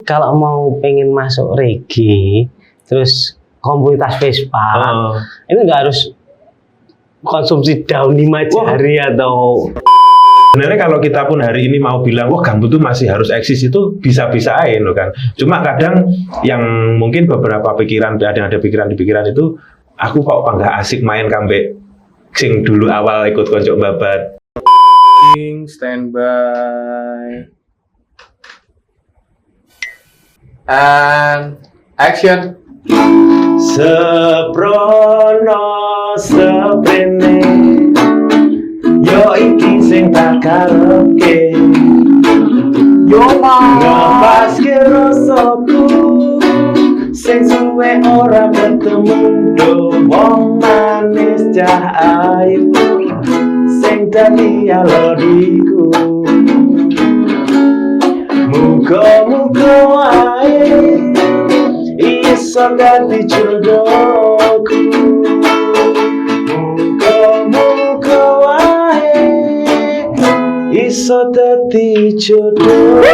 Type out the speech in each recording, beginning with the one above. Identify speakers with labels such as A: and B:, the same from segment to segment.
A: kalau mau pengen masuk reggae, terus komunitas Vespa, itu nggak harus konsumsi daun 5 jari atau.
B: Sebenarnya kalau kita pun hari ini mau bilang, wah gambut itu masih harus eksis, itu bisa-bisa aja loh kan. Cuma kadang yang mungkin beberapa pikiran, ada pikiran di pikiran itu, aku kok nggak asik main kambek sing dulu awal ikut konco babat.
C: Stand by. And action.
B: Seprono seprene yo iki sing tak karepe yo ngepaske rasaku sing suwe ora ketemu do wong manis cah ayu sing dadi alodiku muga-muga wae iso dadi jodohku muga-muga wae iso dadi jodoh.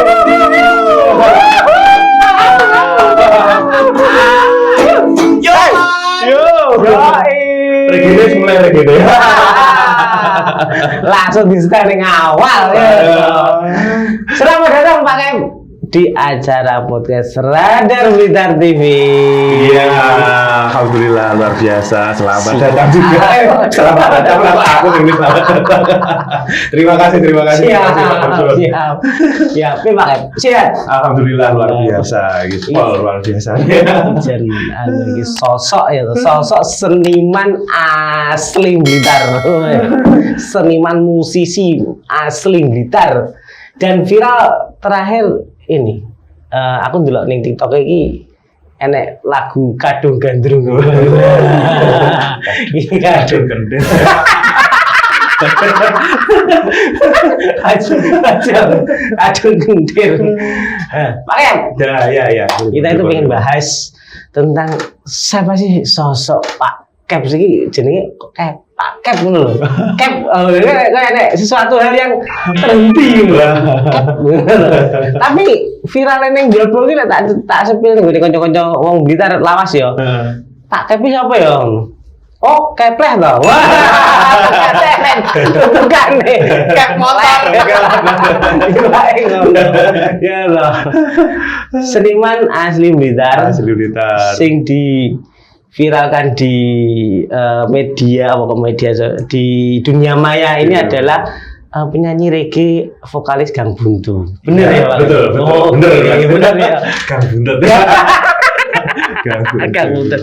B: Reggae mulai reggae.
A: Langsung di stand awal ya. Selamat datang Pak Kem di acara podcast Radar Blitar TV.
B: Iya, alhamdulillah luar biasa. Selamat datang juga. Selamat datang aku ini selamat datang. Terima kasih.
A: Siap. Pak Kem. Siap.
B: Alhamdulillah luar biasa. Gitu. Luar biasa.
A: Jadi sosok seniman asli Blitar. Seniman musisi asli Blitar. Dan viral terakhir ini, aku ndelok ning TikTok iki enek lagu Kadung Gandrung. Iki Kadung Gandrung. Kadung Gendir. Makanya
B: ya.
A: Kita itu pengen bahas tentang siapa sih sosok Pak Kep sih, jenenge kayak Pak Kep ngono lho. Kep kayak sesuatu hal yang terhenti lho. Tapi viral ning Jolbol iki tak sepil ning kanca-kanca wong Blitar lawas ya. Pak Kep iki sapa ya? Oh, kepleh to. Wah. Tukane kep motor. Ya lho. Seniman asli Blitar. Sing di viralkan di media di dunia maya ini adalah penyanyi reggae vokalis Gang Buntu. Bener ya Pak?
B: Betul.
A: Bener ya.
B: Gang Buntu.
A: Gang Buntu.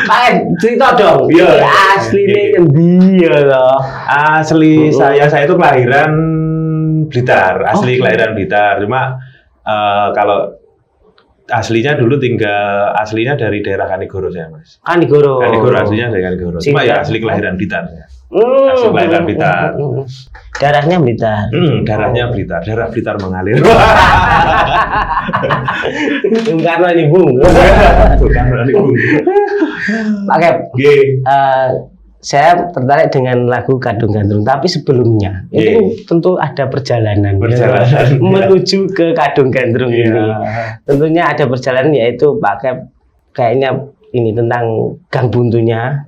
A: Pak, cerita dong. Asline ngendi ya loh?
B: Asli saya itu kelahiran Blitar, kelahiran Blitar. Cuma kalau aslinya dulu aslinya dari daerah Kanigoro saya Mas.
A: Kanigoro
B: aslinya dari Kanigoro. Cuma ya asli kelahiran Blitar. Asli kelahiran Blitar.
A: Darahnya Blitar.
B: Darahnya Blitar. Darah Blitar mengalir.
A: Karena ini Bung. Pak Kep. Saya tertarik dengan lagu Kadung Gandrung, tapi sebelumnya itu tentu ada perjalanan menuju ke Kadung Gandrung ini. Tentunya ada perjalanan, yaitu Pak Kep kayaknya ini tentang Gang Buntunya,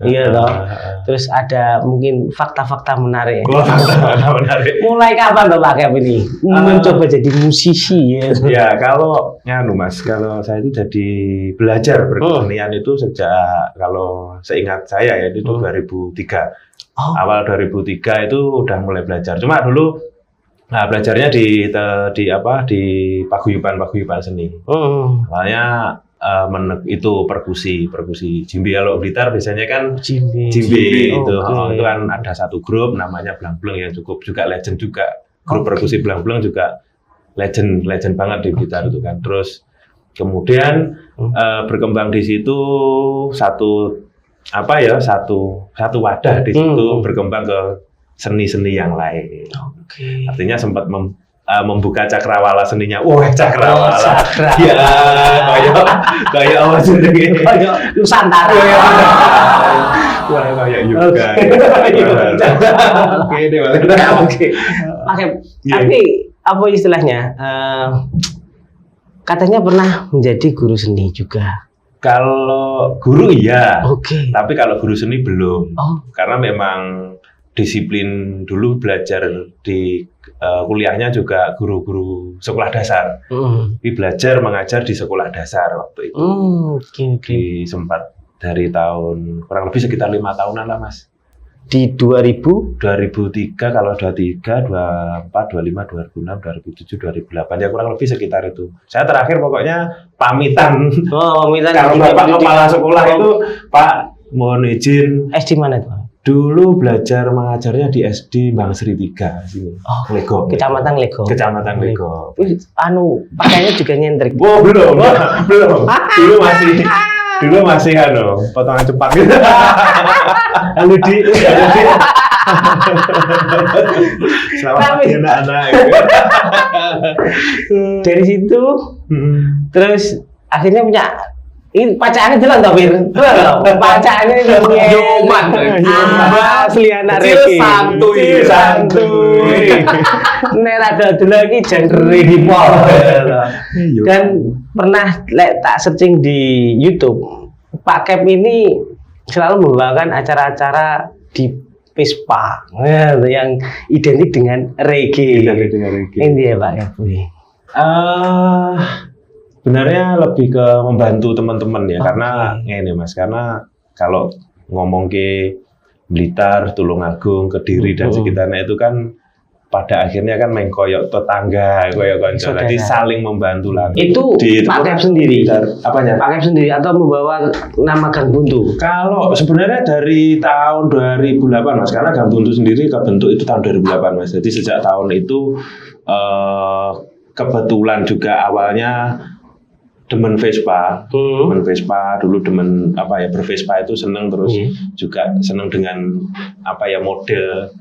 A: Terus ada mungkin fakta-fakta menarik.
B: Fakta menarik.
A: Mulai kapan Pak Kep ini mencoba jadi musisi ya?
B: Ya kalau Mas, kalau saya itu jadi belajar berkesenian itu sejak kalau seingat saya ya itu 2003. Awal 2003 itu udah mulai belajar. Cuma dulu belajarnya di paguyuban seni. Awalnya itu perkusi jimbe. Kalau Blitar biasanya kan jimbe itu kan ada satu grup namanya Blang-Bleng yang cukup juga legend juga. Grup perkusi Blang-Bleng juga legend banget di Blitar itu kan. Terus kemudian berkembang di situ satu wadah di situ berkembang ke seni-seni yang lain. Artinya sempat membuka cakrawala seninya. Wah, cakrawala. Ya, kayak apa sih ini?
A: Kayak Nusantara.
B: Wah, kayak juga. Oke.
A: Tapi apa istilahnya? katanya pernah menjadi guru seni juga.
B: Kalau guru iya,
A: Oke.
B: tapi kalau guru seni belum.
A: Oh.
B: Karena memang disiplin dulu belajar di kuliahnya juga guru-guru sekolah dasar. Tapi belajar mengajar di sekolah dasar waktu itu.
A: Oke.
B: Di sempat dari tahun kurang lebih sekitar 5 tahunan lah Mas.
A: Di 2000
B: 2003 kalau 23, 24, 25, 2006, 2007, 2008 ya kurang lebih sekitar itu. Saya terakhir pokoknya pamitan.
A: pamitan
B: Kalau Bapak kepala sekolah itu Pak mohon izin
A: SD mana itu?
B: dulu belajar mengajarnya di SD Bang Sri 3 sini. Lego.
A: Kecamatan Lego.
B: Kecamatan Lego.
A: Pakainya juga nyentrik.
B: Wow, belum. Dulu masih potongan cepat gitu. Halo Di. Selamat pagi anak-anak.
A: Dari situ terus akhirnya punya ini pacarannya jelas toh Bir. Pacarannya
C: Yoman.
A: asli anak
C: Kecil
A: Reki. Santuy. Nek ada lagi genre hip hop. Dan pernah tak searching di YouTube, Pak Kep ini selalu membawakan acara-acara di Vespa yang identik dengan reggae. Ini dia Pak Kep.
B: Sebenarnya lebih ke membantu teman-teman ya, karena ini Mas, karena kalau ngomong ke Blitar, Tulungagung, Kediri dan sekitarnya itu kan pada akhirnya kan main koyok tetangga, koyok konco, jadi saling membantu lah.
A: Itu Pak Kep sendiri.
B: Apanya?
A: Pak Kep sendiri atau membawa nama Gang Buntu?
B: Kalau sebenarnya dari tahun 2008 Mas, karena Gang Buntu sendiri kebentuk itu tahun 2008 Mas. Jadi sejak tahun itu kebetulan juga awalnya demen Vespa, dulu demen bervespa itu seneng, terus juga seneng dengan model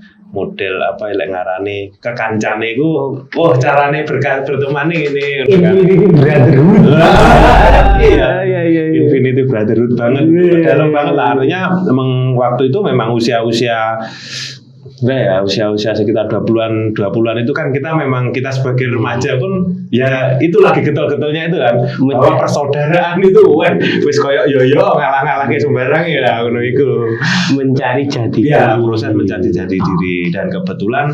B: lek ngarani kekancane iku carane berteman ini
A: Infinity Brotherhood.
B: Iya. Infinity Brotherhood banget, dalam banget lah. Artinya memang waktu itu memang usia sekitar 20-an itu kan kita sebagai remaja pun ya itu lagi getol-getolnya itu kan, bahwa persaudaraan itu wis koyok yoyo ngalah-ngalah ke sembarang ya ngono iku.
A: Mencari jati diri.
B: Ya, proses mencari jati diri, dan kebetulan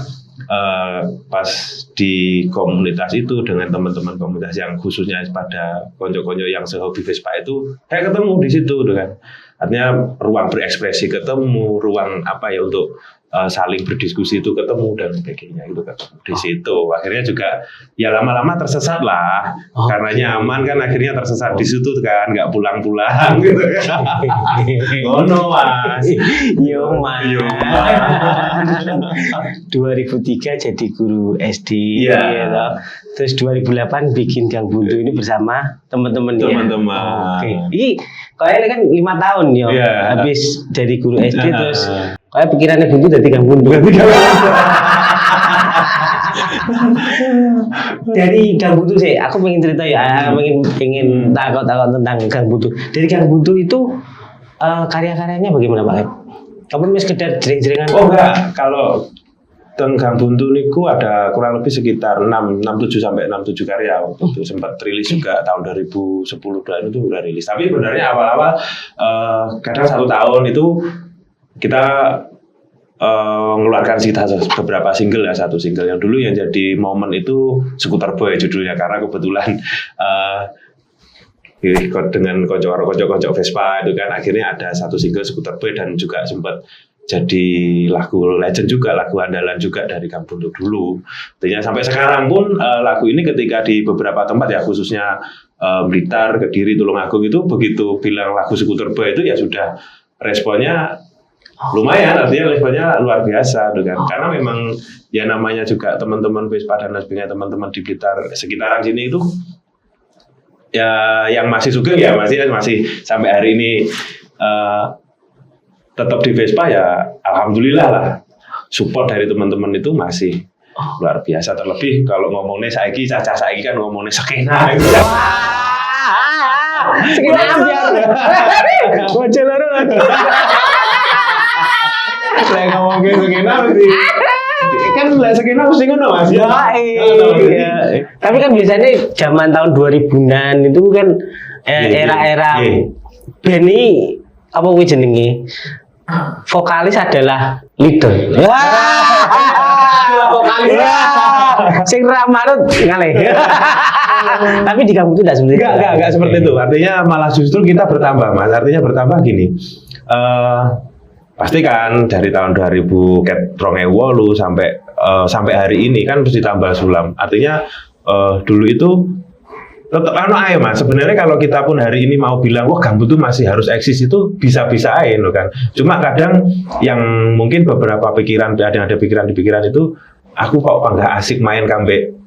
B: pas di komunitas itu dengan teman-teman komunitas yang khususnya pada konco-konco yang sehobi Vespa itu, saya ketemu di situ dengan artinya ruang berekspresi ketemu, ruang untuk saling berdiskusi itu ketemu dan sebagainya itu kan di situ. Akhirnya juga ya lama-lama tersesat lah, karena nyaman kan akhirnya tersesat di situ kan, nggak pulang-pulang gitu kan. Ngono Mas.
A: Yoman. 2003 jadi guru SD.
B: Iya.
A: Terus 2008 bikin Gang Buntu ini bersama teman-teman. Oke. Ini kayaknya kan 5 tahun ya. Habis dari guru SD terus kayak pikirannya Buntu dari Gang Buntu. Dari Gang Buntu sih, aku pengen cerita ya, pengen takut tentang Gang Buntu. Dari Gang Buntu itu karya-karyanya bagaimana Pak? Kamu sekedar jering-jeringan?
B: Oh enggak, kalau Gang Buntu niku ada kurang lebih sekitar 67 sampai 67 karya waktu itu, sempat rilis juga tahun 2010 itu udah rilis. Tapi sebenarnya awal-awal kadang 1 tahun itu kita mengeluarkan beberapa single ya, 1 single yang dulu yang jadi momen itu Skuter Boy judulnya, karena kebetulan dengan kocok Vespa itu kan akhirnya ada 1 single Skuter Boy, dan juga sempat jadi lagu legend juga, lagu andalan juga dari Gang Buntu dulu. Artinya sampai sekarang pun lagu ini ketika di beberapa tempat ya, khususnya Blitar, Kediri, Tulungagung itu begitu bilang lagu Skuter Boy itu ya sudah responnya lumayan, artinya responnya luar biasa tuh kan. Karena memang ya namanya juga teman-teman Vespa dan sebagainya, teman-teman di Blitar sekitaran sini itu ya yang masih sugeng ya masih sampai hari ini tetap di Vespa ya, alhamdulillah lah, support dari teman-teman itu masih luar biasa. Terlebih kalau ngomongnya saiki kan ngomongnya skena gitu.
A: Skena biar bocil loro.
B: Saya ngomongin skena mesti Kan lah skena mesti ngono Mas.
A: Ya, iya. Tapi kan biasanya zaman tahun 2000-an itu kan era-era band ini apa kuwi jenenge? Vokalis adalah leader. Vokalis. Sing ramanut ngalih. Tapi di kamu itu tidak seperti itu.
B: Enggak seperti itu. Artinya malah justru kita bertambah, Mas. Artinya bertambah gini. Pasti kan dari tahun 2000 ket 2008 sampai hari ini kan mesti tambah sulam. Artinya dulu itu tetap aja Mas. Sebenarnya kalau kita pun hari ini mau bilang wah gambut itu masih harus eksis itu bisa-bisa aja loh kan. Cuma kadang yang mungkin beberapa pikiran ada pikiran di pikiran itu aku kok nggak asik main kambek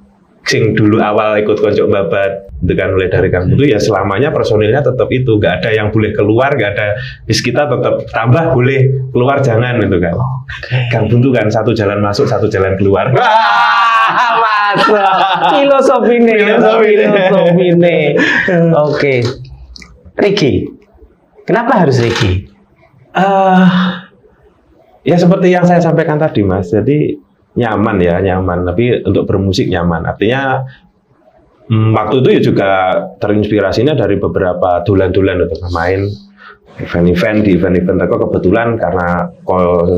B: sing dulu awal ikut konco babat itu kan mulai dari gambut itu ya selamanya personilnya tetap itu, nggak ada yang boleh keluar, nggak ada bis kita tetap tambah boleh keluar jangan gitu kan. Gambut itu kan satu jalan masuk satu jalan keluar.
A: Masa filosofi nih. Oke. Reggae. Kenapa harus reggae?
B: Ya seperti yang saya sampaikan tadi Mas. Jadi nyaman. Tapi untuk bermusik nyaman. Artinya waktu itu ya juga terinspirasinya dari beberapa dulan-dulan untuk main event-event di event-event aku kebetulan karena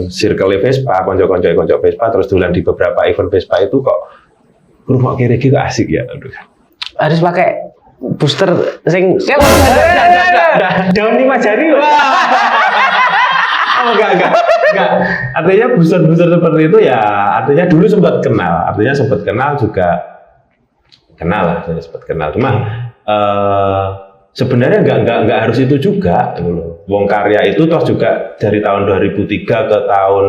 B: circle Vespa, konco Vespa terus dulan di beberapa event Vespa itu kok rumah reggae kok asik ya. Aduh.
A: Harus pakai booster sing daun 5 jari loh.
B: Oh, enggak. Artinya booster seperti itu ya, artinya dulu sempat kenal juga kenal lah, saya sempat kenal. Cuma sebenarnya enggak harus itu juga gitu loh. Wong karya itu toh juga dari tahun 2003 ke tahun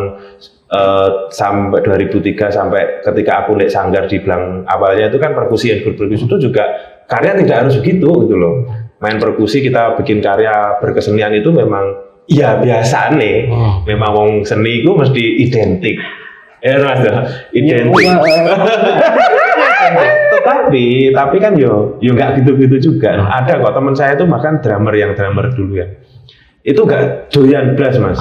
B: sampai 2003 sampai ketika aku naik sanggar di Blang awalnya itu kan perkusi itu juga karya tidak harus begitu gitu loh. Main perkusi kita bikin karya berkesenian itu memang ya biasa nih. Memang wong seni itu mesti identik. Mas, identik. Tapi kan yo nggak gitu-gitu juga. Ada kok teman saya itu bahkan drummer dulu ya. Itu nggak doyan blas Mas.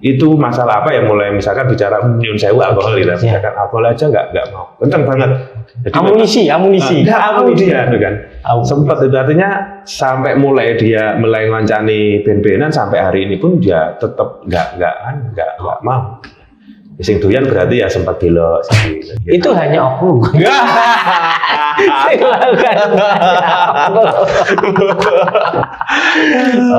B: Itu masalah apa ya, mulai misalkan bicara nyun sewu alkohol gitu, misalkan alkohol aja nggak mau, kenceng banget. Jadi amunisi dia tuh kan. Sempat itu artinya sampai mulai dia mulai ngancani band-bandan sampai hari ini pun dia tetap nggak mau. Sing doyan berarti ya sempat belok sih.
A: Itu hanya oknum.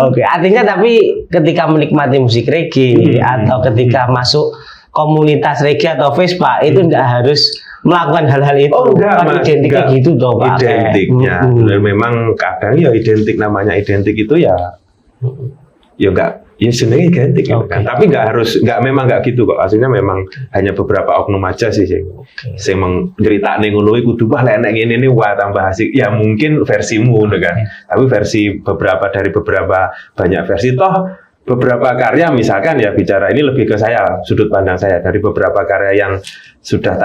A: Oke, artinya tapi ketika menikmati musik reggae atau ketika masuk komunitas reggae atau Vespa itu enggak harus melakukan hal-hal itu.
B: Oh enggak, Mas.
A: Identiknya
B: enggak.
A: gitu toh Pak.
B: Identiknya. Memang kadang ya identik, namanya identik itu ya enggak, ya sebenarnya identik gitu kan. Tapi memang enggak gitu kok. Aslinya memang hanya beberapa oknum aja sih sing menceritane ngono iku kudu wah lek nek ngene wah tambah asik. Ya mungkin versimu gitu kan. Tapi versi dari beberapa banyak versi toh beberapa karya misalkan ya bicara ini lebih ke saya, sudut pandang saya dari beberapa karya yang sudah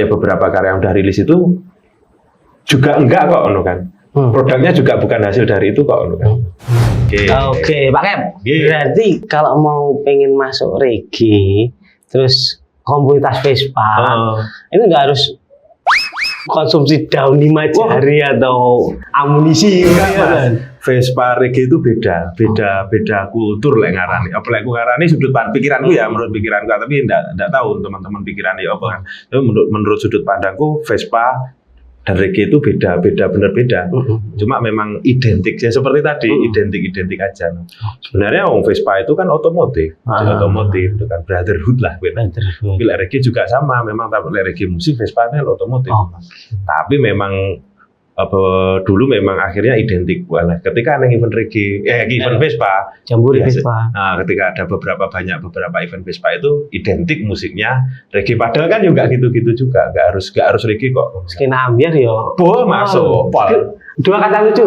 B: beberapa karya yang udah rilis itu juga enggak kok kan. Produknya juga bukan hasil dari itu kok kan. Oke,
A: Pak Kem. Berarti kalau mau pengen masuk reggae, terus komunitas Vespa, itu nggak harus konsumsi daun 5 jari atau amunisi.
B: Vespa reggae itu beda kultur lek ngarani. Apa lek ngarani sudut pandang pikiranku ya, menurut pikiranku, tapi enggak tahu teman-teman pikirannya apa kan. Tapi menurut sudut pandangku Vespa dan reggae itu beda benar beda. Cuma memang identik ya seperti tadi, identik aja. Sebenarnya Vespa itu kan otomotif itu kan brotherhood lah. Tapi reggae juga sama, memang reggae musik Vespa itu otomotif. Tapi memang dulu memang akhirnya identik. Ketika ada event reggae, event Vespa,
A: Jambore Vespa.
B: Nah, ketika ada beberapa event Vespa itu identik musiknya reggae. Padahal kan juga gitu-gitu juga, nggak harus reggae kok.
A: Skena ambiar yo.
B: Masuk.
A: Dua kata lucu.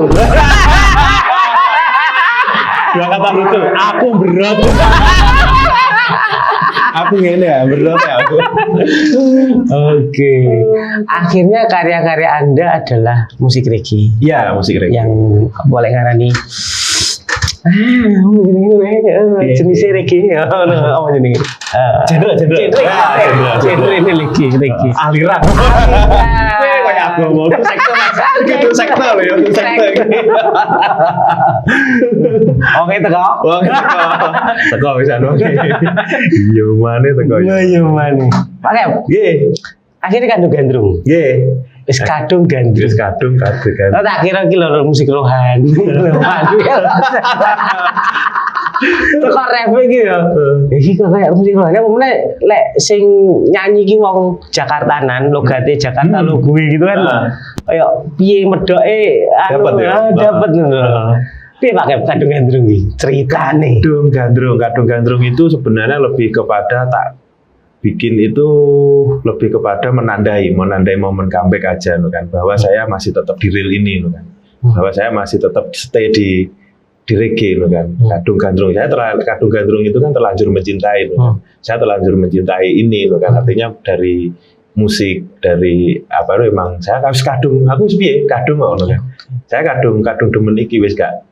A: Aku berat.
B: Aku ngene ya, berat ya aku.
A: Oke. Akhirnya karya-karya Anda adalah musik reggae.
B: Iya, musik reggae.
A: Yang boleh ngarani jenisnya reggae. Apa jenisnya?
B: Genre.
A: Genre ini lagi.
B: Aliran. Kayak aku mau sektor gitu sektor ya, sektor.
A: Oke, teko.
B: Teko bisa dong. Iya mana teko.
A: Iya mana. Pakai.
B: Nggih.
A: Akhirnya kadung gandrung.
B: Nggih.
A: Wis kadung gandrung.
B: Wis kadung.
A: Oh, tak kira ki lho musik rohani. Teko rap iki ya. Iki kok kayak musik rohani apa meneh lek sing nyanyi ki wong Jakartanan, logate Jakarta lo gue gitu kan. Kayak piye medoke
B: Dapat ya?
A: Dapat ngono. Piye pakai kadung gandrung iki ceritane.
B: Kadung gandrung itu sebenarnya lebih kepada tak bikin itu lebih kepada menandai momen comeback aja kan, bahwa saya masih tetap di real ini kan, bahwa saya masih tetap stay di reggae kan. Kadung gandrung itu kan terlanjur mencintai kan. Saya terlanjur mencintai ini kan, artinya dari musik, dari apa itu emang saya harus kadung kan. Saya kadung demen iki wis gak.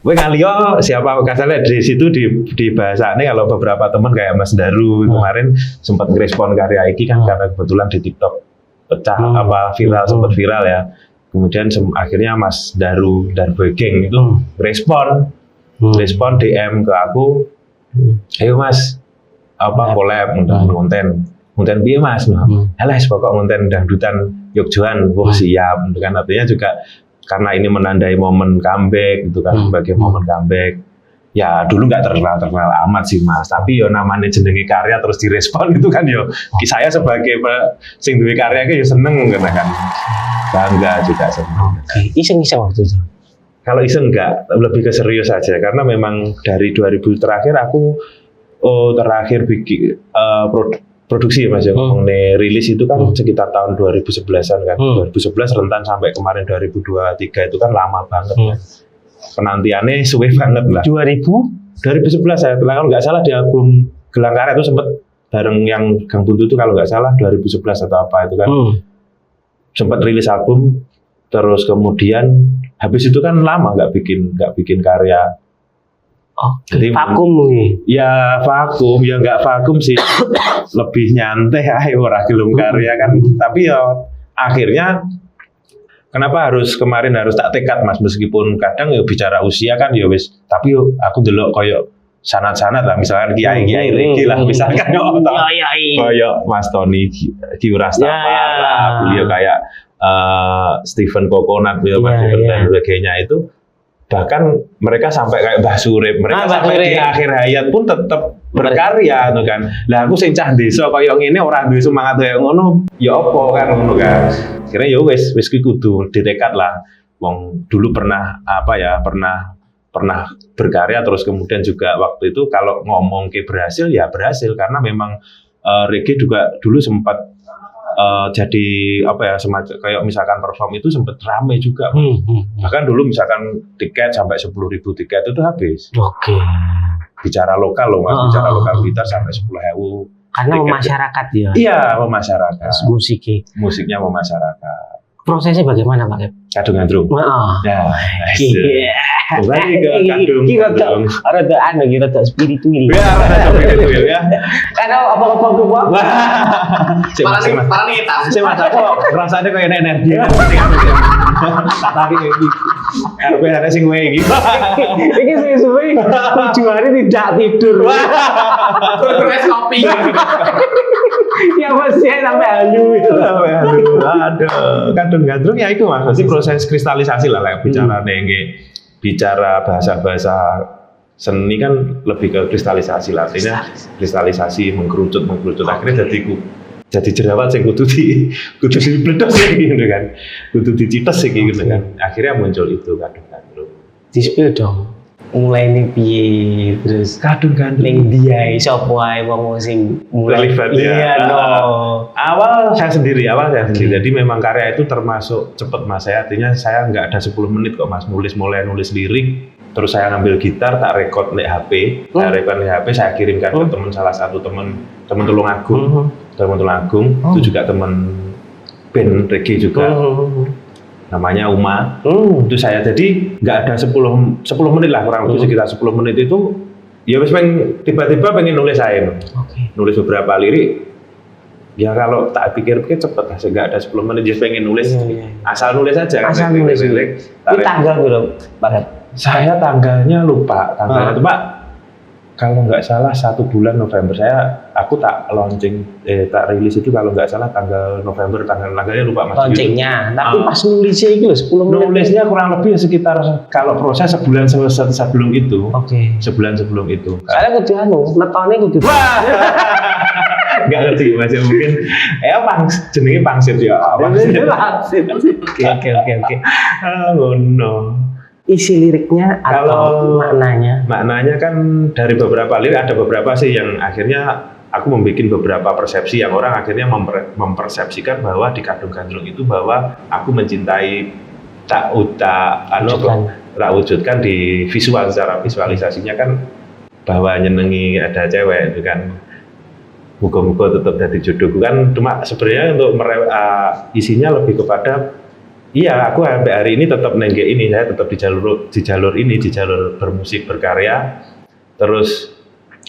B: Gue ngalio siapa kasarnya di situ di bahasa ini, kalau beberapa teman kayak Mas Daru kemarin sempat ngerespon karya iki kan, karena kebetulan di TikTok pecah sempat viral ya. Kemudian akhirnya Mas Daru dan Boy Gang itu respon DM ke aku, ayo Mas collab konten piye Mas? Alas pokok konten dangdutan Yogyakarta, wah siap kan, artinya juga karena ini menandai momen comeback gitu kan, sebagai momen comeback. Ya dulu nggak terkenal amat sih Mas, tapi yo namanya jenenge karya terus direspon gitu kan yo. Saya sebagai sing duwe karya ya seneng kan. Bangga juga seneng.
A: Iseng waktu itu.
B: Kalau iseng enggak, lebih ke serius saja, karena memang dari 2000 terakhir aku terakhir bikin produksi ya Mas ya, rilis itu kan sekitar tahun 2011-an kan. 2011 rentan sampai kemarin 2023 itu kan lama banget kan. Penantiannya suwe banget lah. 2011 saya kalau nggak salah di album Gelang Karya itu sempat bareng yang Gang Buntu itu kalau nggak salah 2011 atau apa itu kan. Sempat rilis album, terus kemudian habis itu kan lama nggak bikin karya. Jadi
A: vakum nih.
B: Ya vakum, ya nggak vakum sih. Lebih nyantai ayo ora gelem karya kan. Tapi ya akhirnya kenapa kemarin harus tak tekad Mas, meskipun kadang ya bicara usia kan ya wis, tapi yo aku delok koyo sanad-sanad lah, misalkan kiai-kiai reggae lah misalkan koyo Mas Tony Rastafari lah, beliau kayak Stephen Coconut beliau dan sebagainya itu. Bahkan mereka sampai kayak Mbah Surip, mereka sampai di akhir hayat pun tetap berkarya tuh kan. Lah aku sing cah desa kaya ngene ora duwe semangat kaya ngono, ya apa kan ngono kan. Kira ya wis ki kudu ditekad lah. Wong dulu pernah pernah berkarya, terus kemudian juga waktu itu kalau ngomong ke berhasil ya berhasil, karena memang reggae juga dulu sempat jadi semacam kayak misalkan perform itu sempat rame juga. Bahkan dulu misalkan tiket sampai 10.000 tiket itu habis.
A: Oke.
B: Bicara lokal loh Mas, bicara lokal Blitar sampai 10.000.
A: Karena memasyarakat ya.
B: Iya, memasyarakat. Musiknya memasyarakat.
A: Prosesnya bagaimana Pak?
B: Kadung gandrung.
A: Ya.
B: Kembali ke kadung.
A: Rada rada spiritual.
B: Ya, rada spiritual ya.
A: Karena apa-apa tuh Pak?
B: Parah nih hitam. Saya masa kok rasanya kayak energi. Tapi kayak gitu. Apa ada sing wae iki.
A: Iki suwe tujuannya tidak tidur.
C: Terus kopi.
A: Ya masih sampai halu.
B: Aduh, kadung gandrung ya itu Mas, pasti proses kristalisasi lah bicara bahasa seni kan lebih ke kristalisasi lah, artinya kristalisasi mengkerucut akhirnya jadi jerawat sing kudu dibledos gitu kan, kudu dicites gitu kan, akhirnya muncul itu kadung gandrung.
A: Di-spill dong. Mulai nih piye terus
B: kadung gandrung
A: ning dia sapa wae wong sing mulai
B: iya awal saya sendiri jadi memang karya itu termasuk cepet Mas, artinya saya nggak ada 10 menit kok Mas mulai nulis lirik, terus saya ngambil gitar tak record di HP, saya kirimkan ke salah satu teman Tulungagung itu juga teman band reggae juga. Namanya Uma, itu saya jadi nggak ada 10 menit lah, kurang lebih sekitar 10 menit itu Ya wis tiba-tiba pengen nulis aja. Nulis beberapa lirik. Ya kalau tak pikir-pikir cepet lah, nggak ada 10 menit just pengen nulis. Asal nulis aja.
A: Asal nulis. Ini tanggal berapa, Pak?
B: Saya tanggalnya lupa. Tanggalnya Pak, kalau nggak salah 1 bulan November. Aku tak launching, tak rilis itu kalau nggak salah tanggal November, tanggalnya lupa Mas.
A: Launchingnya, tapi pas nulisnya itu 10 menit.
B: Nulisnya kurang lebih sekitar, kalau proses sebulan sebelum itu. Sebulan sebelum itu.
A: Soalnya kudu netone kudu.
B: Nggak ngerti Mas, ya mungkin jenenge pangsit ya.
A: Pangsit. Oke.
B: No.
A: Isi liriknya atau maknanya?
B: Maknanya kan dari beberapa lirik, ada beberapa sih yang akhirnya aku membuat beberapa persepsi yang orang akhirnya mempersepsikan bahwa di Kadung Gandrung itu bahwa aku mencintai tak wujudkan di visual, secara visualisasinya kan bahwa nyenengi ada cewek itu kan. Muka-muka tetap jadi jodohku kan, cuma sebenarnya untuk isinya lebih kepada iya, aku sampai hari ini tetap nengge ini, saya tetap di jalur ini, di jalur bermusik, berkarya. Terus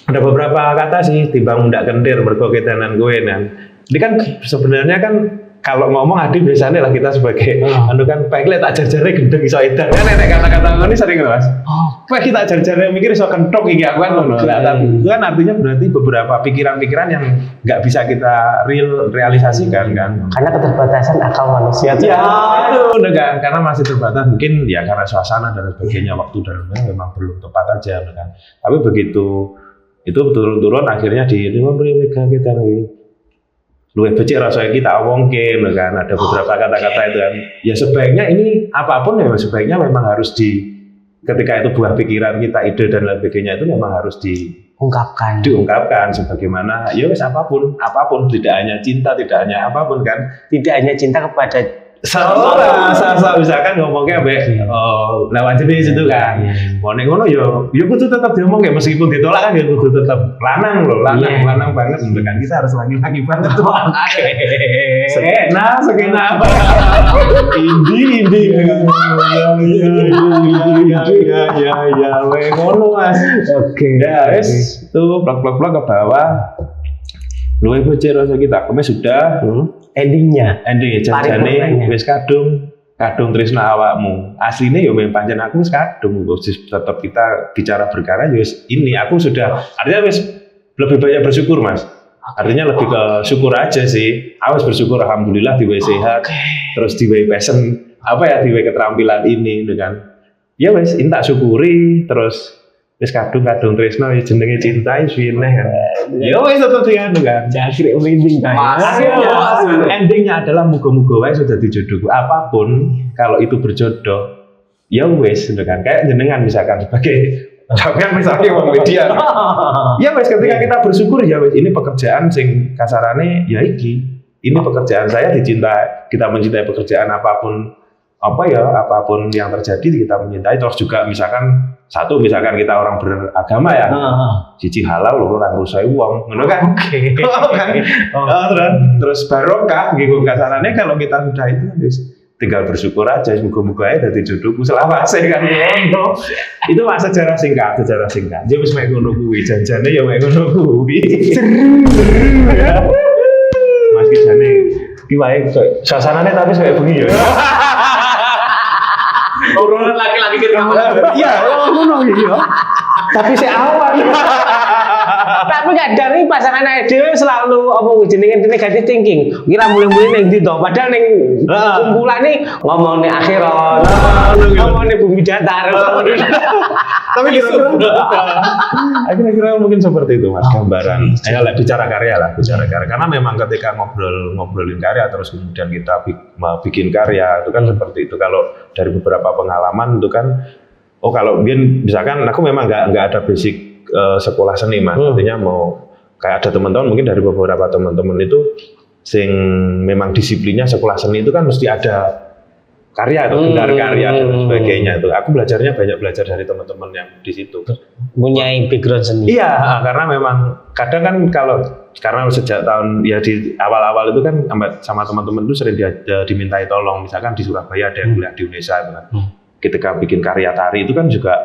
B: ada beberapa kata sih, timbang mundak kentir, mergo ketenan gue ini kan sebenarnya kan kalau ngomong Adi biasanya lah kita sebagai kan baiklah tak jar-jare gendeng iso edan. Kan nek kata-kata ngene sering Mas. Kita jar-jare mikir iso kentok iki aku kan ngono. Tapi itu kan artinya berarti beberapa pikiran-pikiran yang nggak bisa kita realisasikan kan.
A: Karena keterbatasan akal manusia.
B: Ya, kan karena masih terbatas, mungkin ya karena suasana dan sebagainya, waktu dan memang belum tepat aja kan. Tapi begitu itu turun-turun akhirnya di 50 mega kita luwih becik rasanya kita omongke kan, ada beberapa kata-kata itu kan. Ya sebaiknya ini apapun ya sebaiknya memang harus ketika itu buah pikiran kita, ide dan lain sebagainya itu memang harus diungkapkan sebagaimana ya wes apapun tidak hanya cinta, tidak hanya apapun kan,
A: tidak hanya cinta kepada
B: misalkan ngomongnya lewat jenis itu kan. Nek ngono yo kudu tetap diomongke meskipun ditolak kan ya kudu tetap lanang banget kan, kita harus laki-laki banget tuh. Skena apa? Indi. Ya, ngono Mas. Oke. Ya wes tuh plak-plak ke bawah. Luwe becik rasa kita, kami sudah endingnya janjane wis kadung tresna awakmu. Asline yo memang pancen aku wis kadung, tetap kita bicara berkarya yo wis ini aku sudah, artinya wis lebih banyak bersyukur Mas. Artinya lebih ke syukur aja sih. Aku bersyukur alhamdulillah diwe sehat, terus diwe passion diwe keterampilan ini dengan ya wis tak syukuri, terus wis kadung tresna jenenge cinta wis kan. Ya wis tetep kan.
A: Akhirnya ending
B: endingnya adalah muga-muga wae sudah dijodohku. Apapun kalau itu berjodoh ya wis kan. Kayak jenengan misalkan sebagai sampean misalnya wong media. Ya wis ketika kita bersyukur ya wis ini pekerjaan sing kasarane ya iki. Ini pekerjaan saya dicintai. Kita mencintai pekerjaan apapun yang terjadi kita mencintai. Terus juga misalkan kita orang beragama ya, siji halal loro ora ngrusak wong, ngono kan? Oke. Terus barokah nggih kasarane kalau kita sudah itu tinggal bersyukur aja, muga-muga ae dadi jodohku selawase kan ngono. Itu mah sejarah singkat. Ya wis mek ngono kuwi, janjane ya mek ngono kuwi. Mas ki jane ki wae suasanane tapi saya bengi ya.
C: Obrolan laki-laki ke kamar.
B: Iya, ngono iki yo. Tapi si awan.
A: Tapi kadang nih pasangan dhewe selalu jenenge negatif thinking. Kira mulai-mulai ning ndi to, padahal ning kumpulane ngomong ning akhirat, ngomong ning bumi datar.
B: Tapi kira-kira mungkin seperti itu Mas gambaran. Bicara karya. Karena memang ketika ngobrolin karya terus kemudian kita bikin karya itu kan seperti itu. Kalau dari beberapa pengalaman itu kan, kalau misalkan aku memang nggak ada basic sekolah seni Mas, artinya mau kayak ada teman-teman mungkin dari beberapa teman-teman itu sing memang disiplinnya sekolah seni itu kan mesti ada karya atau gelar karya dan sebagainya itu. Aku banyak belajar dari teman-teman yang di situ.
A: Punya background seni.
B: Iya, karena memang kadang kan karena sejak tahun ya di awal-awal itu kan sama teman-teman itu sering dimintai tolong, misalkan di Surabaya ada yang kuliah di Indonesia itu kan. Ketika bikin karya tari itu kan juga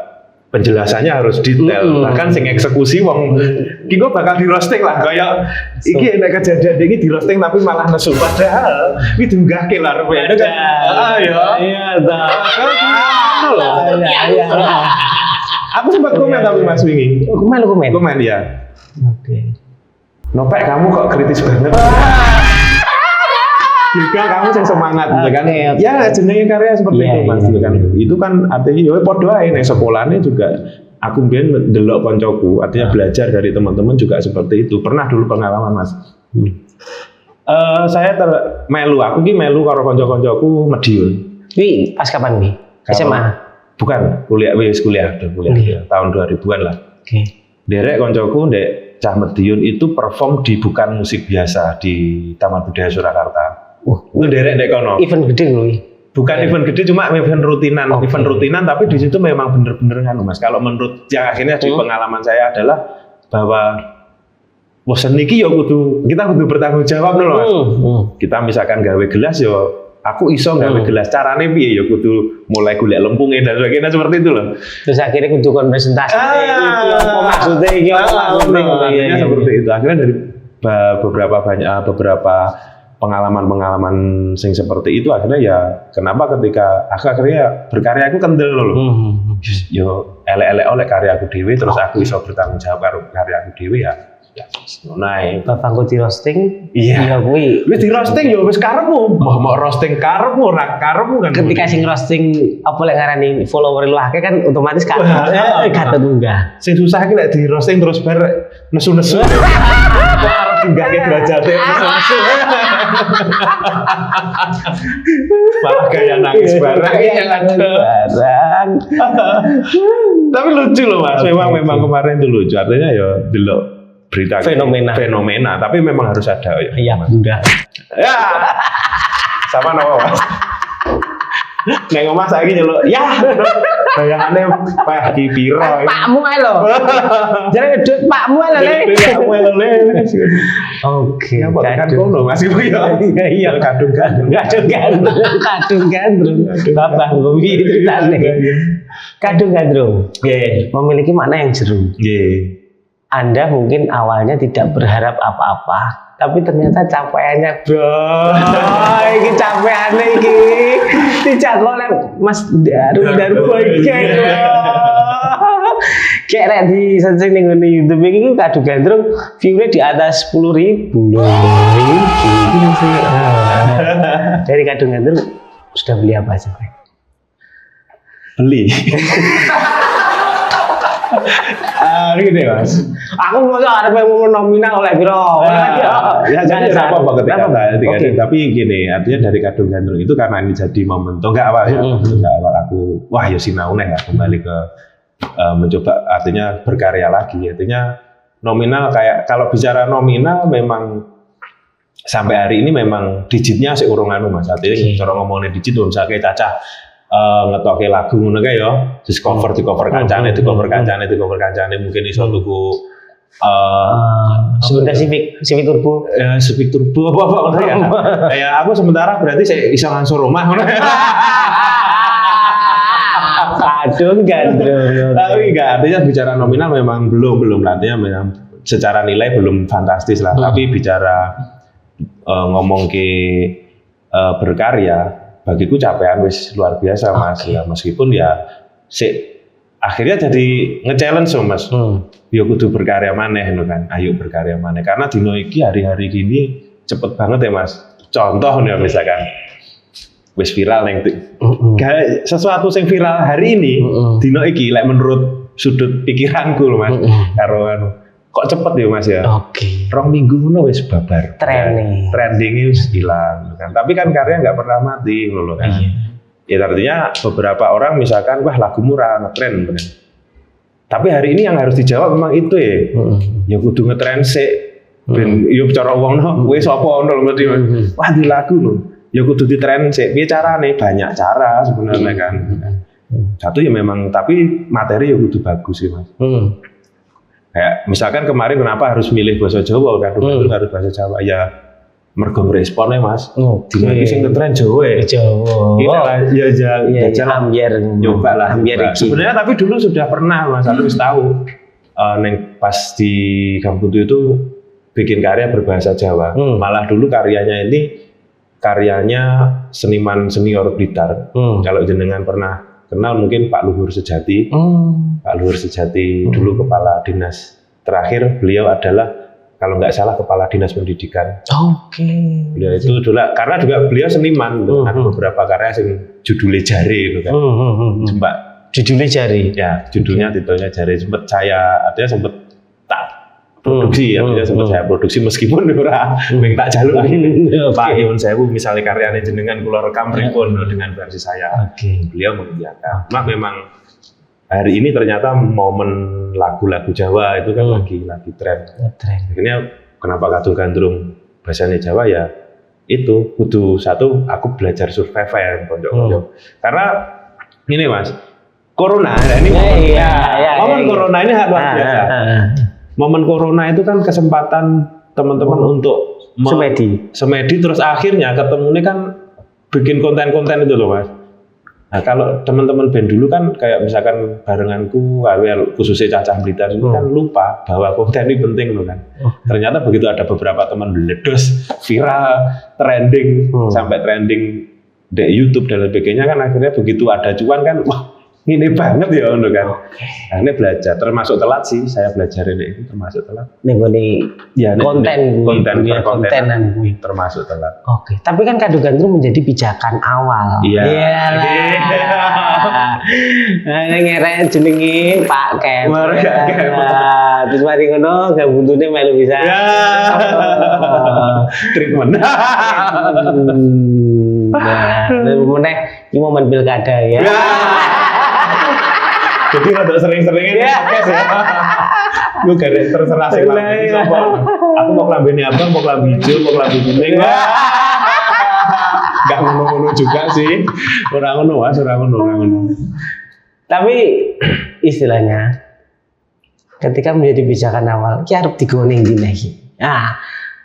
B: penjelasannya harus detail. Bahkan sing eksekusi wong iki kok bakal di roasting lah kayak iki nek kejadian iki di roasting tapi malah nesu padahal iki diunggahke lah rupanya kan.
A: Iya,
B: Aku sempat komen tapi Mas wingi.
A: Komen
B: Ya.
A: Oke.
B: Nopek kamu kok kritis banget. Juga kamu yang semangat gitu kan. Ya jenenge karya seperti itu Mas gitu kan. Itu kan artinya ya padha ae nek sekolahnya juga aku mbiyen ndelok koncoku, artinya belajar dari teman-teman juga seperti itu. Pernah dulu pengalaman Mas. Saya melu, aku ki melu karo kanca-kancaku Madiun.
A: Wih, pas kapan nih? SMA?
B: Bukan, kuliah tahun 2000-an lah.
A: Oke.
B: Derek koncoku ndek Cah Madiun itu perform di Bukan Musik Biasa di Taman Budaya Surakarta. Itu derek ndek kono.
A: Event gede loh.
B: Bukan event gede, cuma event rutinan. Event rutinan, tapi di situ memang bener-bener kan Mas. Kalau menurut yang akhirnya di pengalaman saya adalah bahwa seni iki ya kita kudu bertanggung jawab lho Mas. Kita misalkan gawe gelas ya aku iso gawe gelas, carane piye ya kudu mulai golek lempungnya dan sebagainya seperti itu loh.
A: Terus akhirnya kudu presentasi. Maksudnya iki
B: maksudnya seperti itu. Akhirnya dari beberapa pengalaman sing seperti itu akhirnya ya kenapa ketika aku akhirnya berkarya aku kendel loh. Yo elek-elek oleh karya aku dhewe terus aku iso bertanggung jawab karo karya aku dhewe ya. Naik.
A: Bapakku di roasting.
B: Iya kuwi. Wis di roasting ya wis karepmu. Mau roasting karepmu ora karepmu kan.
A: Ketika sing roasting apa lek ngarani follower lu akeh kan otomatis kan gak tenunggah.
B: Sing susah iki lek di roasting terus bar nesu-nesu. Arep tinggake derajate nesu-nesu. Malah gaya nangis barang. Tapi lucu loh Mas. Memang kemarin itu lucu. Artinya ya delok berita fenomena, tapi memang harus ada ya.
A: Iya, enggak.
B: Ya. Sama nopo Mas. Nek omah saiki nyeluk, ya. Bayangannya Pak Ki Piro.
A: Pakmu ae lho. Jare duit pakmu ae lho.
B: Pakmu ae lho.
A: Oke.
B: Kan kono Mas iku ya. Iya, kadung-kadung.
A: Bapak ngombe ceritane. Kadung-kadung.
B: Nggih.
A: Memiliki makna yang jeru.
B: Nggih.
A: Anda mungkin awalnya tidak berharap apa-apa, tapi ternyata capaiannya bro, ini capaiannya ini tidak oleh Mas Daru kayak di searching di YouTube ini kadung gandrung view-nya di atas 10.000 loh. Dari kadung gandrung sudah beli apa aja?
B: Beli. Gitu ya Mas.
A: Aku mau ada mau nominal oleh biro.
B: Ya jadi apa ketika tapi gini artinya dari kadung gandrung itu karena ini jadi momentum enggak awal ya. Enggak awal aku wah ya sinau nih kembali ke mencoba artinya berkarya lagi. Artinya nominal kayak kalau bicara nominal memang sampai hari ini memang digitnya sik urung anu Mas. Artinya cara ngomongnya digit misalnya cacah ngetoke lagu ngono kae ya, di cover kancane mungkin iso tuku
A: Honda Civic Turbo.
B: Civic Turbo apa ngono ya. Kayak aku sementara berarti saya iso ngansur rumah ngono.
A: Kadung gandrung.
B: Tapi enggak, artinya bicara nominal memang belum artinya memang secara nilai belum fantastis lah, tapi bicara ngomong ke berkarya bagiku capaian wis luar biasa Mas ya meskipun ya akhirnya jadi nge-challenge Mas. Ya kudu berkarya maneh kan. Ayo berkarya maneh karena dino iki hari-hari gini cepet banget ya Mas. Contoh nih misalkan wis viral ning sesuatu yang viral hari ini dino iki lek menurut sudut pikiranku lho Mas. Karo anu kok cepet ya Mas ya.
A: Oke.
B: 2 minggu ngono wis babar. Trending wis hilang kan. Tapi kan karya enggak pernah mati ngono kan. Ya artinya beberapa orang misalkan wah lagumu ora ngetren bener. Tapi hari ini yang harus dijawab memang itu ya. Ya kudu ngetren sik. Ben yo cara wong no kowe sapa ngono lho wah di lagu lho. Ya kudu ditren sik. Piye carane? Banyak cara sebenarnya kan. Satu ya memang tapi materi ya kudu bagus sih Mas. Kayak misalkan kemarin kenapa harus milih bahasa Jawa kan harus bahasa Jawa ya mergo responnya Mas.
A: Oke.
B: Dino iki sing ngetren Jawa.
A: Jawa.
B: Kita lah
A: Iya,
B: jalan
A: ambiar
B: nyoba lah.
A: ambiar
B: Nyoba.
A: iki.
B: Sebenarnya tapi dulu sudah pernah Mas, aku wis tahu. Neng pas di Gampung itu bikin karya berbahasa Jawa. Malah dulu karyanya seniman senior Blitar. Kalau jenengan pernah kenal mungkin Pak Luhur Sejati. Pak Luhur Sejati dulu kepala dinas. Terakhir beliau adalah kalau nggak salah kepala dinas pendidikan.
A: Oke.
B: Beliau itu dulu karena juga beliau seniman. Ada beberapa karya yang judulnya Jari itu kan. Sempat
A: Judulnya Jari.
B: ya judulnya titelnya Jari sempat tak produksi sempat saya produksi meskipun ora tak jaluk Pak Yun Sewu misalnya karyanya jenengan kula rekam pripun dengan versi saya. Beliau mengiyakan. Memang hari ini ternyata momen lagu-lagu Jawa itu kan lagi tren. Akhirnya kenapa Kadul Gandrung bahasanya Jawa ya itu kudu satu aku belajar survival konco-konco. Karena ini Mas, corona ini momen corona ini luar biasa. Momen corona itu kan kesempatan teman-teman untuk semedi terus akhirnya ketemunya kan bikin konten-konten itu loh Mas. Nah kalau teman-teman band dulu kan kayak misalkan barenganku khususnya Cacah Blitar itu kan lupa bahwa konten ini penting loh kan. Ternyata begitu ada beberapa teman meledos viral, trending sampai trending di YouTube dan sebagainya kan akhirnya begitu ada cuan kan wah ini banget ya untuk kan. Nah, ini belajar termasuk telat sih saya belajar ini termasuk telat.
A: Nih
B: ya,
A: kontenan
B: termasuk telat.
A: Oke. Tapi kan Kadul Gandrung menjadi pijakan awal.
B: Iya.
A: Nah, ngerek jenenge Pak Kem. Terus mari ngono gabuntune melu bisa.
B: Ya. Treatment.
A: Nah, meneh iki momen pilkada ya.
B: Jadi rada sering-seringin podcast ya. Gue gak ada terserah sih lambe sapa. Aku mau lambe abang, mau lambe hijau, mau lambe kuning. Gak ngono-ngono juga sih. Ora ngono Mas, ora ngono.
A: Tapi istilahnya ketika menjadi pijakan awal, ki arep digoning dina iki. Nah,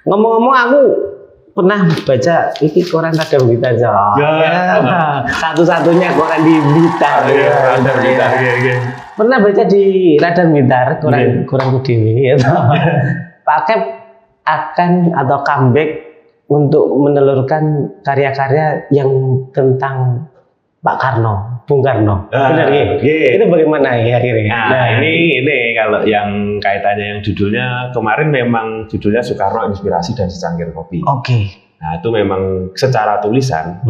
A: ngomong-ngomong aku pernah baca iki koran Radam Blitar satu-satunya koran di Blitar.
B: Radam Blitar.
A: Pernah baca di Radam Blitar koranku dewe ya. Pak Kep akan atau comeback untuk menelurkan karya-karya yang tentang Pak Karno, Bung Karno. Benar ya? Itu bagaimana ya akhirnya?
B: Nah, ini kalau yang kaitannya yang judulnya kemarin memang judulnya Soekarno Inspirasi dan Secangkir Kopi.
A: Oke.
B: Nah, itu memang secara tulisan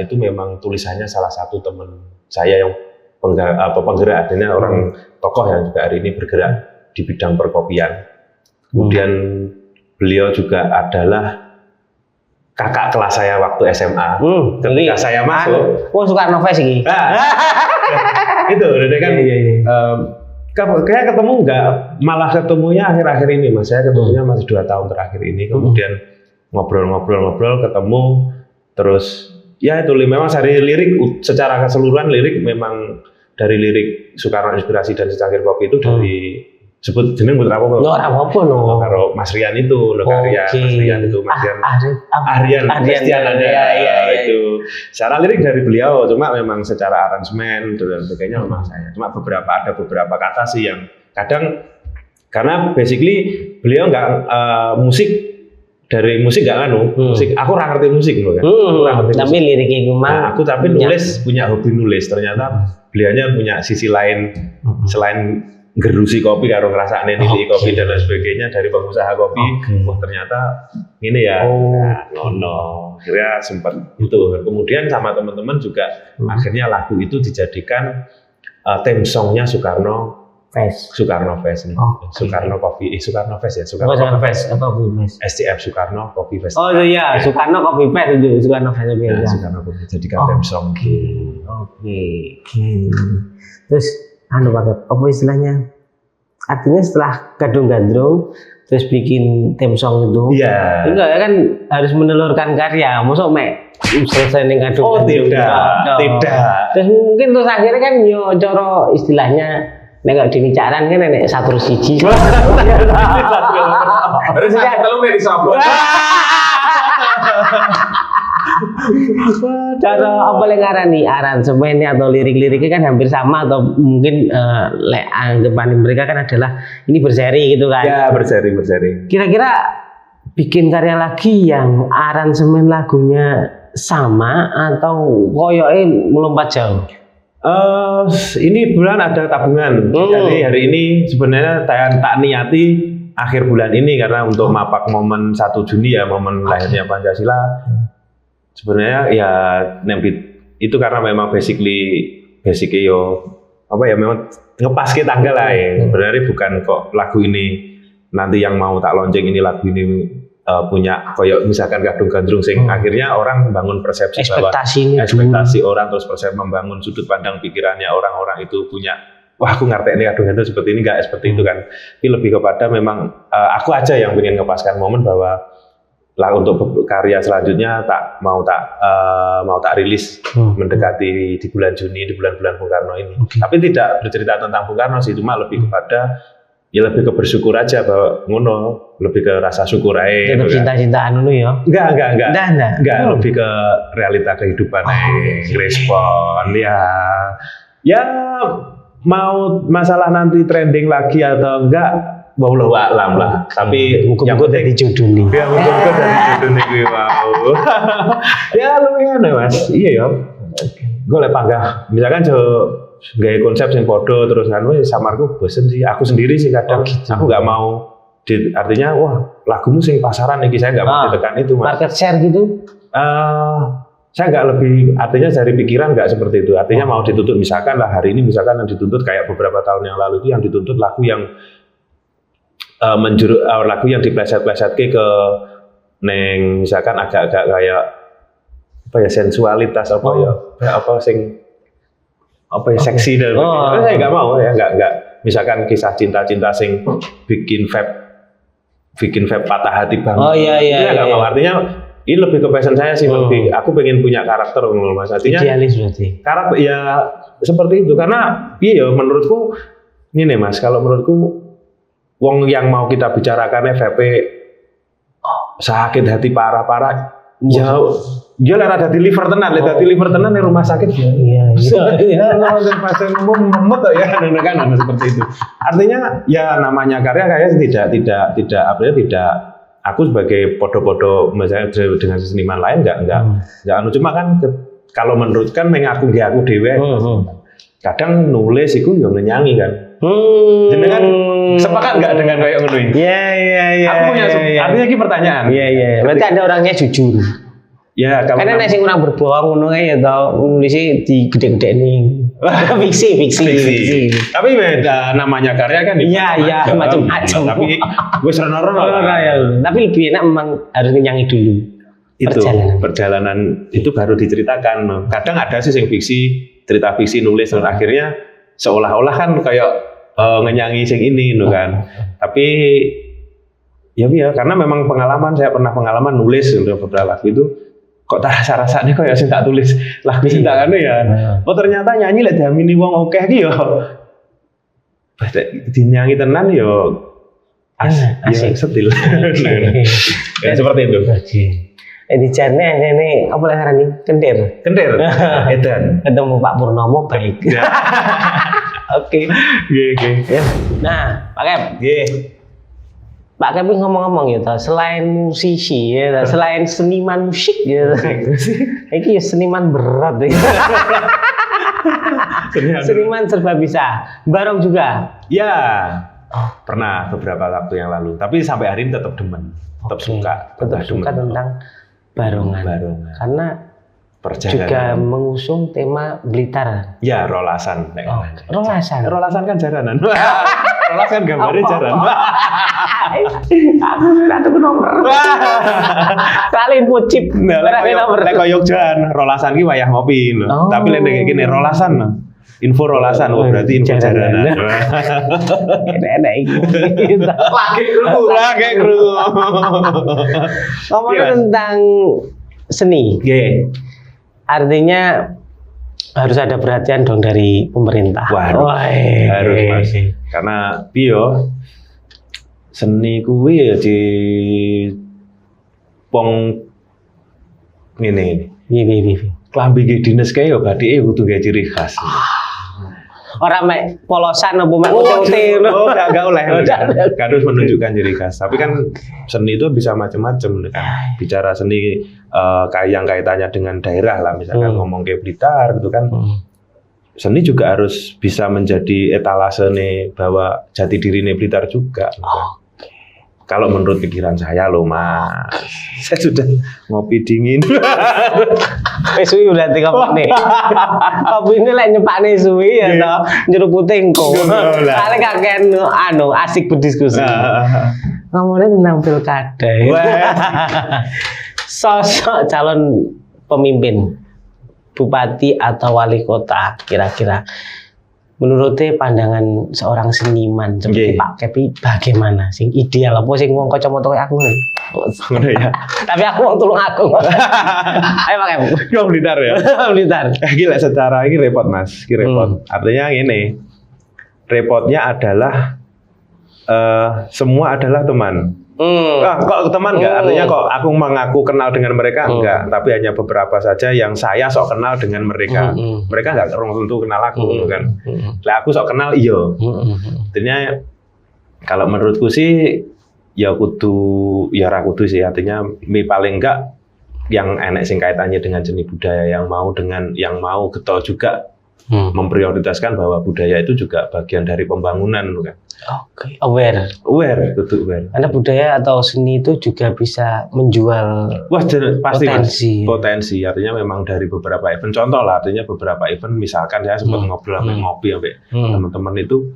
B: itu memang tulisannya salah satu teman saya yang penggerak artinya orang tokoh yang juga hari ini bergerak di bidang perkopian. Kemudian beliau juga adalah kakak kelas saya waktu SMA. Ketika saya masuk,
A: Soekarno Fest ini.
B: Itu, udah kan. Kayak ketemu enggak, malah ketemunya akhir-akhir ini Mas. Saya ketemunya masih 2 tahun terakhir ini. Kemudian ngobrol-ngobrol, ketemu, terus ya itu memang dari lirik secara keseluruhan lirik memang dari lirik Soekarno Inspirasi dan Secangkir Kopi itu dari sebut jeneng putra apa?
A: Apa no?
B: Kalau Mas Rian itu, karya Mas Rian itu, Mas Rian. Aryan
A: ya,
B: itu. Secara lirik dari beliau, cuma memang secara aransemen dan sebagainya memang saya. Cuma ada beberapa kata sih yang kadang karena basically beliau nggak dari musik nggak musik. Aku nggak ngerti musik loh kan.
A: Tapi liriknya gimana?
B: Aku tapi nulis punya hobi nulis. Ternyata beliaunya punya sisi lain selain gerusi kopi karo ngrasakne nilai kopi dan lain sebagainya dari pengusaha kopi. Wah ternyata ini ya ngono. Akhirnya sempat itu. Kemudian sama teman-teman juga akhirnya lagu itu dijadikan theme songnya Soekarno Fest nih. Soekarno Kopi, Soekarno Fest ya.
A: Soekarno Fest apa Fest?
B: STF Soekarno Kopi Fest.
A: Oh iya, Soekarno Kopi Fest itu Soekarno Fest biasa.
B: Soekarno Kopi jadikan theme song.
A: Oke. Terus Pak, apa istilahnya? Artinya setelah Kadul Gandrung terus bikin theme song itu, enggak kan harus menelurkan karya. Mosok selesai ning Kadul Gandrung.
B: Tidak.
A: Terus mungkin terus akhirnya kan yo cara istilahnya nek dinicaran kan nek satu siji.
C: Terus saya telu mek disabot.
A: Cara apa yang ngarani aransemennya atau lirik-liriknya kan hampir sama atau mungkin anggapan mereka kan adalah ini berseri gitu kan.
B: Ya, berseri.
A: Kira-kira bikin karya lagi yang aransemen lagunya sama atau koyoke melompat jauh?
B: Ini bulan ada tabungan. Jadi hari ini sebenarnya tak niati akhir bulan ini karena untuk mapak momen 1 Juni ya, momen lahirnya Pancasila. Sebenarnya ya itu karena memang basically yo apa ya memang ngepas ke tanggal lah ya. Sebenarnya bukan kok lagu ini nanti yang mau tak lonceng ini lagu ini punya koyok misalkan Gadung Gandrung sing akhirnya orang bangun persepsi ekspektasi orang terus membangun sudut pandang pikirannya orang-orang itu punya wah aku ngerti ini Gadung Gandrung seperti ini enggak seperti itu kan. Tapi lebih kepada memang aku aja yang ingin ngepaskan momen bahwa lah untuk karya selanjutnya mau tak rilis mendekati di bulan Juni, di bulan-bulan Bung Karno ini. Tapi tidak bercerita tentang Bung Karno sih, cuma lebih kepada ya lebih ke bersyukur aja bahwa ngono, lebih ke rasa syukur aja.
A: Tetap cinta-cintaan dulu ya. Enggak,
B: lebih ke realita kehidupan respon ya mau masalah nanti trending lagi atau enggak wallahu a'lam lah. Tapi
A: yang dari judul nih.
B: Ya muga-muga dari judul nih wow. Ya lumayan ya Mas. Iya ya. Gue lek panggah. Misalkan gaya konsep yang podo terus kan samarku bosen sih. Aku sendiri sih kadang aku nggak mau artinya wah lagumu sing pasaran nih saya nggak mau ditekan itu Mas.
A: Market share gitu.
B: Saya nggak lebih artinya dari pikiran nggak seperti itu. Artinya mau dituntut misalkan lah hari ini misalkan yang dituntut kayak beberapa tahun yang lalu itu yang dituntut lagu yang lagu yang dipleset-pleset ke neng misalkan agak-agak kayak apa ya sensualitas apa ya apa sing apa ya seksi dan saya nggak mau ya nggak misalkan kisah cinta-cinta sing bikin vape patah hati banget nggak mau artinya ini lebih ke passion saya sih lebih aku pengen punya karakter Mas artinya
A: idealis berarti
B: karakter ya seperti itu karena iya menurutku ini nih Mas kalau menurutku wong yang mau kita bicarakannya VP sakit hati parah-parah ya dia ada di liver tenan di rumah sakit
A: iya
B: kalau pasien umum memut ya kan seperti itu artinya ya namanya karya kayak tidak aku sebagai podo-podo misalnya dengan seniman lain enggak cuma kan kalau menurut kan mengaku dewe kadang nulis itu yang nyanyi kan jenengan sepakat nggak dengan kayak ngono ini?
A: Iya.
B: Aku punya artinya ini pertanyaan.
A: Iya. Berarti ada orangnya jujur.
B: Ya,
A: karena nek sing kurang berbohong ngono kae ya tau nulisnya di gede-gede nih. fiksi.
B: Tapi beda namanya karya kan.
A: Iya, macam-macam.
B: Tapi gue serono-rono.
A: Tapi lebih enak memang harus nyanyi dulu.
B: Itu perjalanan itu baru diceritakan. Kadang ada sih yang cerita fiksi nulis dan akhirnya seolah-olah kan kayak ngenyangi sing ini kan. Tapi ya karena memang saya pernah pengalaman nulis beberapa lagu itu kok tak rasa-rasanya kok ya sing tak tulis lagu sing tak anu ya. Oh ternyata nyanyi lek diamini wong akeh iki yo. Dinyanyi tenan yo asik setil. Ya seperti itu.
A: Di channel ini apa ngarani Kendir.
B: Edan.
A: Ketemu Pak Purnomo baik. Oke. Nah, Pak Kep. Pak Kep ngomong-ngomong ya, selain musisi ya, selain seniman musik ya, ini ya seniman berat ya. Seniman serba bisa. Barong juga.
B: Ya. Pernah beberapa waktu yang lalu, tapi sampai hari ini tetap demen, tetap suka
A: tentang barongan. Karena juga mengusung tema Blitar.
B: Ya, rolasan.
A: Rolasan
B: kan jaranan. Rolasan gambarnya jaran.
A: Aku nomor. Salin pucip.
B: Nomor. Lek koyo jan, rolasan ki wayah ngopi lho. Tapi lek kene rolasan. Info rolasan, berarti info jaranan.
A: Enak iki.
B: Lagi kru.
A: Ngomongin tentang seni. Artinya harus ada perhatian dong dari pemerintah.
B: Harus Mas. Karena seni kuwi ya di ngene.
A: Piye.
B: Klambi ge dinas kae yo bathike kudu gawe ciri khas.
A: Ora mek polosan apa mek uti
B: Oh, enggak oleh. Harus menunjukkan ciri khas. Tapi kan seni itu bisa macam-macam kan. Bicara seni kayak yang kaitannya dengan daerah lah, misalkan ngomong ke Blitar gitu kan. Seni juga harus bisa menjadi etalase nih bahwa jati diri Blitar juga. Kalau menurut pikiran saya loh Mas, saya sudah ngopi dingin.
A: Suwi udah 3 menit. Kopi ini lek nyepakne suwi ya toh, nyeruputi engko. Kale kakek asik berdiskusi. Ngomongnya tentang pilkada. Sosok calon pemimpin bupati atau wali kota kira-kira menurutnya pandangan seorang seniman seperti Pak Kepi bagaimana sing ideal apa sing wong kacamata kayak aku
B: Ngono ya.
A: tapi aku wong tulung aku ayo Pak Kepi
B: Kau Blitar ya.
A: Blitar
B: Gila secara ini repot Mas, ini repot. Artinya ini repotnya adalah semua adalah teman. Kok teman enggak? Artinya kok aku mengaku kenal dengan mereka enggak, tapi hanya beberapa saja yang saya sok kenal dengan mereka. Mereka enggak tentu kenal aku kan. Lah aku sok kenal iyo. Artinya kalau menurutku sih ya ra kudu sih, artinya paling enggak yang enek sing kaitannya dengan seni budaya yang mau getol juga memprioritaskan bahwa budaya itu juga bagian dari pembangunan kan.
A: Oke, aware,
B: betul aware.
A: Karena budaya atau seni itu juga bisa menjual
B: pasti potensi. Artinya memang dari beberapa event, contoh lah, artinya beberapa event, misalkan saya sempat ngobrol sampai ngopi sampai teman-teman itu,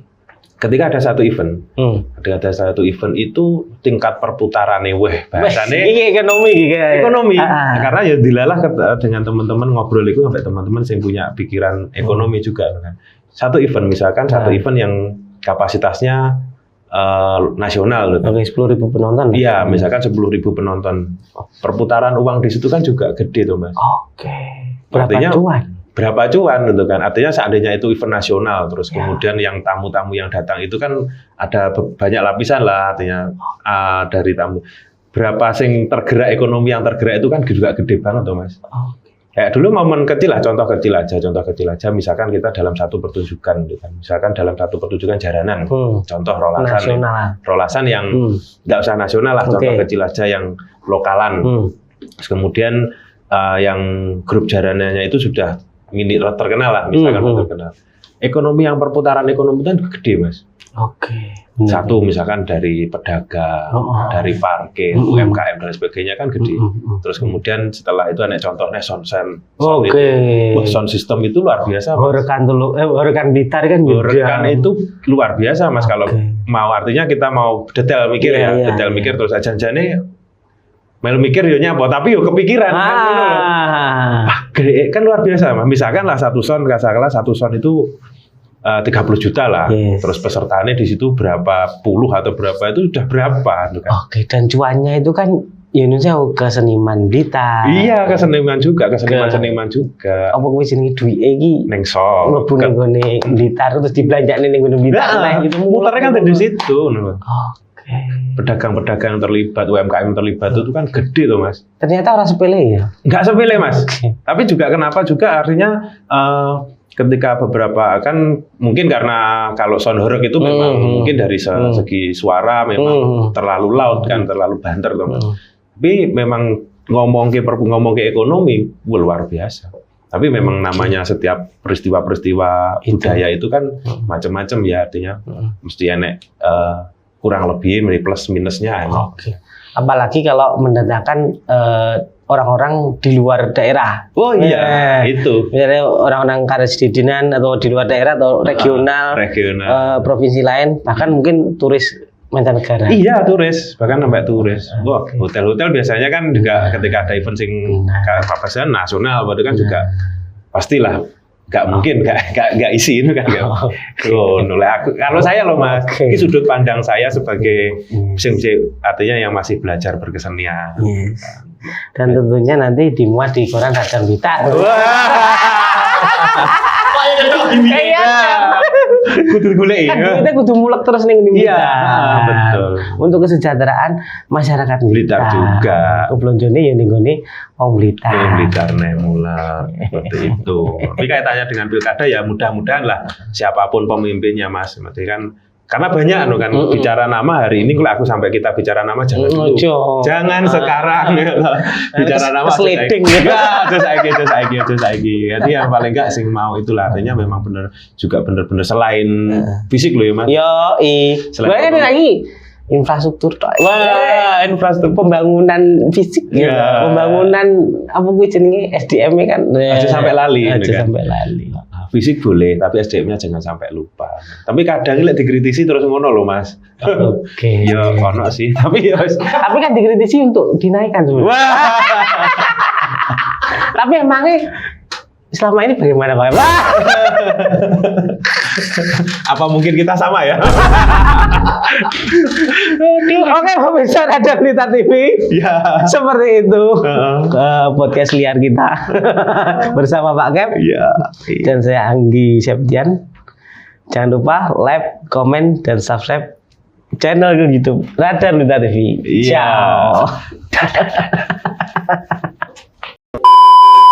B: ketika ada satu event, itu tingkat perputarannya, bahasanya ekonomi. Karena ya dilalah dengan teman-teman ngobrol itu sampai teman-teman yang punya pikiran ekonomi juga kan. Satu event misalkan, event yang kapasitasnya nasional gitu.
A: Oke, 10.000 penonton.
B: Iya, misalkan 10.000 penonton. Perputaran uang di situ kan juga gede tuh, Mas.
A: Oke. Berapa cuan
B: gitu kan. Artinya seandainya itu event nasional, terus kemudian yang tamu-tamu yang datang itu kan ada banyak lapisan lah, artinya dari tamu. Berapa sing tergerak, ekonomi yang tergerak itu kan juga gede banget tuh, Mas. Kayak dulu momen kecil lah, contoh kecil aja, misalkan kita dalam satu pertunjukan, gitu kan. Misalkan dalam satu pertunjukan jaranan, contoh rolasan yang nggak usah nasional lah, contoh kecil aja yang lokalan. Terus kemudian yang grup jaranannya itu sudah terkenal lah, misalkan terkenal. Ekonomi yang perputaran ekonomi kan gede, Mas.
A: Oke.
B: Satu misalkan dari pedagang, dari parkir, UMKM dan sebagainya kan gede. Terus kemudian setelah itu ada contohnya sound system itu luar biasa.
A: Horekan Blitar kan
B: Horekan itu luar biasa Mas. Kalau mau artinya kita mau detail mikir mikir terus aja-ajane melu mikir yo nyapa tapi yo kepikiran kan luar biasa Mas. Misalkan lah satu sound itu 30 juta lah, terus pesertanya di situ berapa puluh atau berapa itu sudah berapa gitu kan.
A: Oke, dan cuannya itu kan Indonesia ke seniman Blitar.
B: Iya, ke seniman juga.
A: Apa kuwi jenenge duwike iki?
B: Ning song.
A: Mlebu ning gone Blitar terus dibelanjakne ning gone Blitar.
B: Nah, itu muternya kan di situ.
A: Oke.
B: Pedagang-pedagang terlibat, UMKM terlibat itu kan gede tuh Mas.
A: Ternyata orang sepele ya?
B: Enggak sepele Mas. Tapi juga kenapa juga artinya ketika beberapa kan mungkin karena kalau sound horeg itu memang mungkin dari segi suara memang terlalu loud kan, terlalu banter tuh Mas. Tapi memang ngomong ke ekonomi luar biasa. Tapi memang namanya setiap peristiwa budaya itu kan macam-macam ya, artinya mesti enek kurang lebih plus minusnya.
A: Oke. Apalagi kalau mendatangkan orang-orang di luar daerah.
B: Oh iya, itu.
A: Misalnya orang-orang karesidenan atau di luar daerah atau regional. Provinsi lain, bahkan mungkin turis mancanegara. Iya,
B: turis, bahkan sampai turis. Wah, hotel-hotel biasanya kan juga ketika ada event sing nasional, baru kan juga pastilah nggak mungkin nggak isi itu kan kalau saya loh Mas, ini sudut pandang saya sebagai artinya yang masih belajar berkesenian.
A: Dan tentunya nanti dimuat di koran Radar Blitar.
B: kudu golek.
A: Kan duitnya kudu mulek terus ning
B: Iya,
A: Blitar.
B: betul.
A: Untuk kesejahteraan masyarakat
B: Blitar juga.
A: Keblonjone ya ning gone wong Blitar.
B: Blitar mulai seperti itu. Tapi kaitannya dengan pilkada ya mudah-mudahan lah siapapun pemimpinnya Mas. Berarti kan karena banyak kan bicara nama hari ini kalau aku sampai kita bicara nama jangan dulu. Jangan sekarang bicara nama
A: sliding
B: terus saiki. Jadi yang paling enggak sing mau itulah artinya memang benar-benar selain fisik loh ya Mas.
A: Yo,
B: Selain
A: lagi infrastruktur tok.
B: Wah, infrastruktur
A: pembangunan fisik gitu.
B: Ya.
A: Pembangunan apa gue jenenge SDM kan.
B: Aja sampai lali,
A: Aja
B: gitu kan.
A: sampai lali.
B: Fisik boleh, tapi SDM-nya jangan sampai lupa. Tapi kadang ini dikritisi terus ngono loh Mas.
A: Oke.
B: Ya ono sih, tapi ya wis.
A: Tapi kan dikritisi untuk dinaikkan sebenarnya.
B: Wah.
A: Tapi emangnya selama ini bagaimana Pak?
B: Apa mungkin kita sama ya?
A: Oke, pemirsa ada Blitar TV.
B: Ya.
A: Seperti itu.
B: Heeh.
A: Podcast liar kita bersama Pak Kep
B: Iya.
A: dan saya Anggi Septian. Jangan lupa like, komen, dan subscribe channel YouTube Radar Blitar TV.
B: Iya.
A: Ciao.